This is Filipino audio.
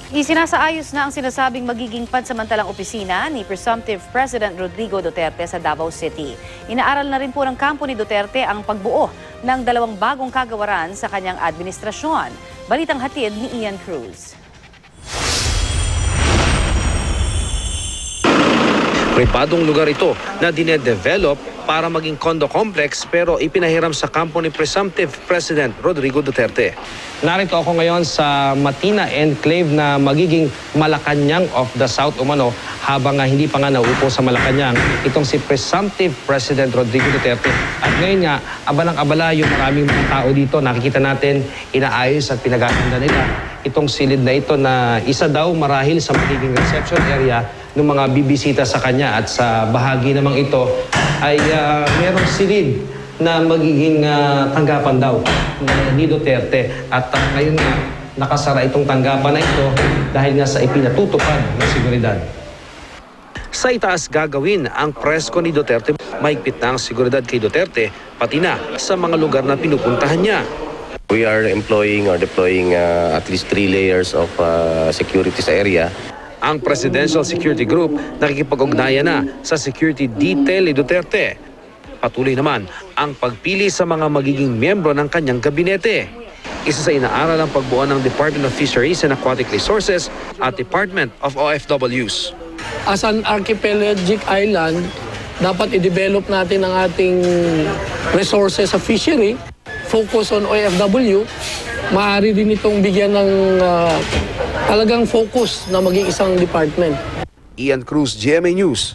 Isinasaayos na ang sinasabing magiging pansamantalang opisina ni Presumptive President Rodrigo Duterte sa Davao City. Inaaral na rin po ng kampo ni Duterte ang pagbuo ng 2 bagong kagawaran sa kanyang administrasyon. Balitang hatid ni Ian Cruz. Pribadong lugar ito na dinedevelop para maging condo complex pero ipinahiram sa kampo ni Presumptive President Rodrigo Duterte. Narito ako ngayon sa Matina Enclave na magiging Malacanang of the South umano habang hindi pa nga naupo sa Malacanang itong si Presumptive President Rodrigo Duterte. At ngayon nga, abalang-abala yung maraming mga tao dito. Nakikita natin, inaayos at pinagaganda nila itong silid na ito na isa daw marahil sa magiging reception area ng mga bibisita sa kanya. At sa bahagi namang ito ay merong silid na magiging tanggapan daw ni Duterte. At ngayon nga, nakasara itong tanggapan na ito dahil nga sa ipinatutupad ng seguridad. Sa itaas gagawin ang presko ni Duterte. Mahigpit na ang seguridad kay Duterte, pati na sa mga lugar na pinupuntahan niya. We are employing or deploying at least 3 layers of security sa area. Ang Presidential Security Group nakikipag-ugnayan na sa security detail ni Duterte. Patuloy naman ang pagpili sa mga magiging miyembro ng kanyang gabinete. Isa sa inaaral ang pagbuo ng Department of Fisheries and Aquatic Resources at Department of OFWs. As an archipelagic island, dapat i-develop natin ang ating resources sa fishery, focus on OFW. Maaari din itong bigyan ng talagang focus na maging isang department. Ian Cruz, GMA News.